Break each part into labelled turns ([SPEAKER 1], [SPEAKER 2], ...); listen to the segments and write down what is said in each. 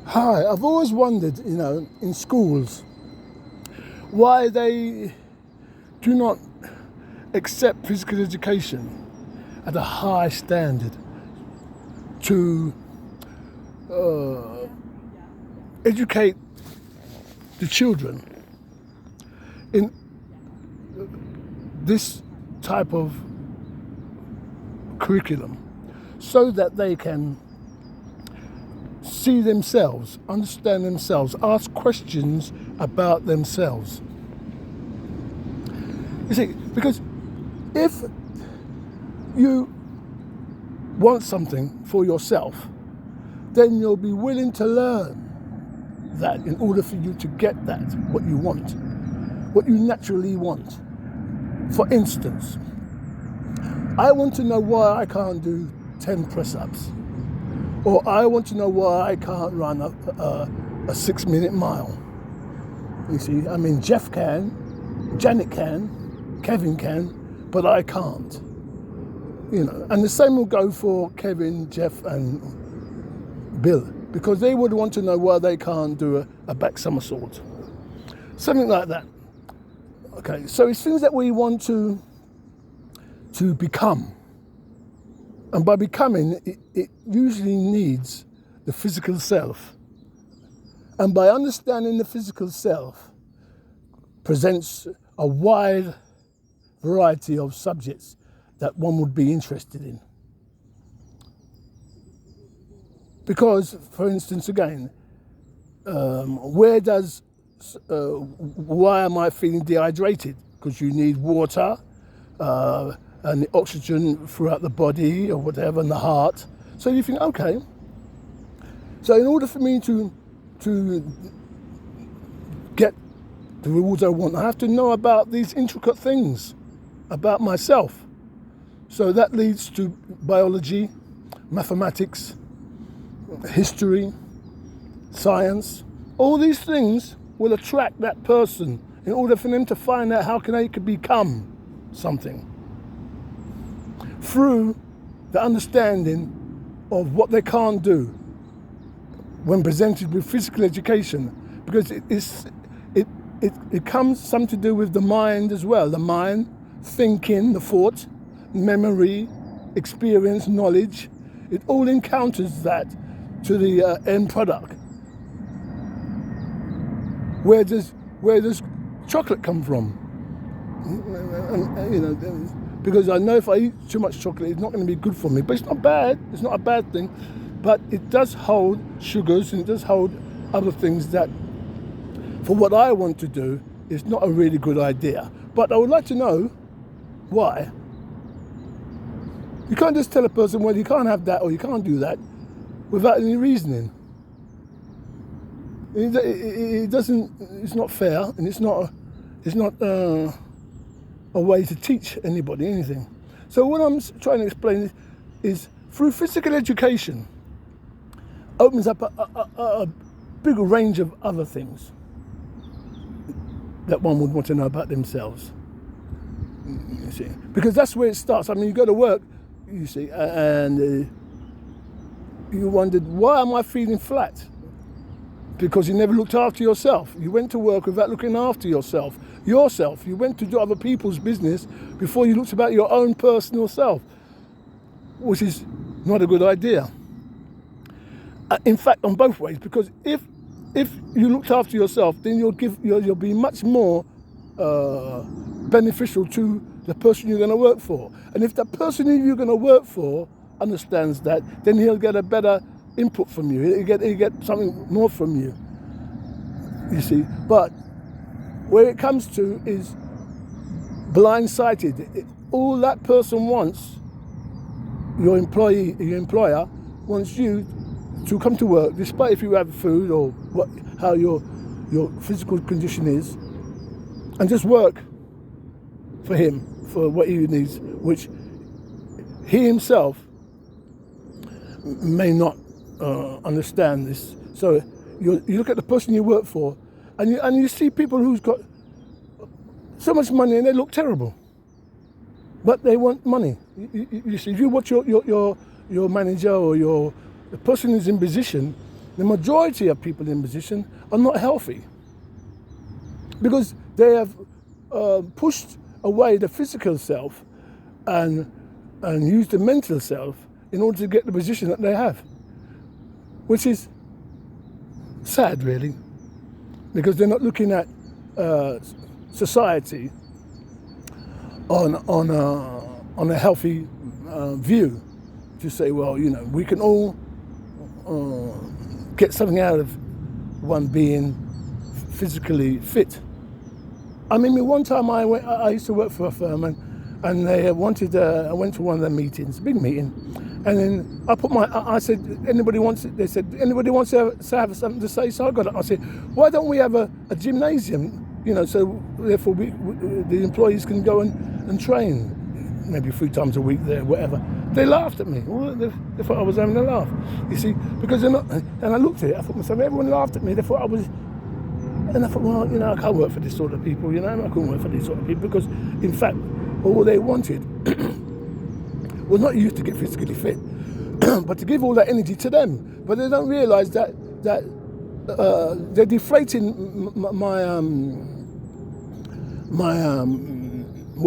[SPEAKER 1] Hi, I've always wondered, in schools, why they do not accept physical education at a high standard to educate the children in this type of curriculum so that they can see themselves, understand themselves, ask questions about themselves. You see, because if you want something for yourself, then you'll be willing to learn that in order for you to get that, what you want, what you naturally want. For instance, I want to know why I can't do 10 press-ups. Or I want to know why I can't run a 6-minute mile. You see, I mean, Jeff can, Janet can, Kevin can, but I can't. And the same will go for Kevin, Jeff, and Bill, because they would want to know why they can't do a back somersault. Something like that. Okay, so it's things that we want to become. And by becoming, it usually needs the physical self. And by understanding the physical self, presents a wide variety of subjects that one would be interested in. Because, for instance, again, why am I feeling dehydrated? Because you need water, and the oxygen throughout the body or whatever, and the heart. So you think, okay, so in order for me to get the rewards I want, I have to know about these intricate things about myself. So that leads to biology, mathematics, history, science. All these things will attract that person in order for them to find out how they could become something. Through the understanding of what they can't do when presented with physical education, because it comes something to do with the mind as well. The mind, thinking, the thought, memory, experience, knowledge. It all encounters that to the end product. Where does chocolate come from? Because I know if I eat too much chocolate, it's not going to be good for me. But it's not bad. It's not a bad thing. But it does hold sugars and it does hold other things that, for what I want to do, is not a really good idea. But I would like to know why. You can't just tell a person, well, you can't have that or you can't do that without any reasoning. It doesn't. It's not fair, and it's not a way to teach anybody anything. So what I'm trying to explain is through physical education opens up a big range of other things that one would want to know about themselves. You see, because that's where it starts. I mean, you go to work, you see, and you wondered, why am I feeling flat? Because you never looked after yourself. You went to work without looking after yourself. You went to do other people's business before you looked about your own personal self, which is not a good idea. In fact, on both ways, because if you looked after yourself, then you'll be much more beneficial to the person you're going to work for. And if the person who you're going to work for understands that, then he'll get a better input from you. He'll get something more from you. You see, but where it comes to is blindsided. All that person wants, your employer wants you to come to work, despite if you have food or how your physical condition is, and just work for him for what he needs, which he himself may not understand this. So you look at the person you work for, and you see people who's got so much money and they look terrible, but they want money. You see, if you watch your manager or the person who's in position, the majority of people in position are not healthy because they have pushed away the physical self and used the mental self in order to get the position that they have, which is sad, really, because they're not looking at society on a healthy view to say, well, you know, we can all get something out of one being physically fit. I mean, one time I used to work for a firm and they wanted, I went to one of their meetings, big meeting, and then I said, they said, anybody wants to have something to say? So I said, why don't we have a gymnasium, you know, so therefore the employees can go and train, maybe 3 times a week there, whatever. They laughed at me. Well, they thought I was having a laugh, you see, because they're not, and I looked at it, I thought to myself, everyone laughed at me, they thought I was, and I thought, well, you know, I can't work for this sort of people, you know, I couldn't work for these sort of people, because in fact, all they wanted was not you to get physically fit, but to give all that energy to them. But they don't realise that they're deflating what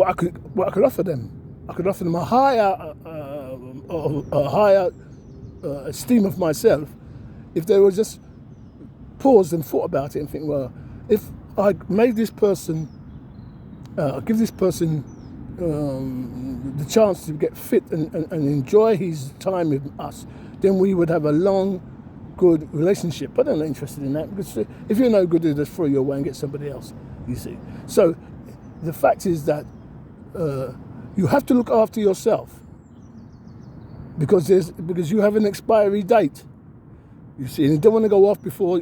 [SPEAKER 1] I could offer them. I could offer them a higher esteem of myself if they were just paused and thought about it and think, well, if I made this person, give this person the chance to get fit and enjoy his time with us, then we would have a long, good relationship. But I'm not interested in that, because if you're no good, you just throw you away and get somebody else, you see. So the fact is that you have to look after yourself because you have an expiry date, you see, and you don't want to go off before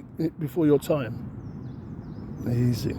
[SPEAKER 1] your time. Easy.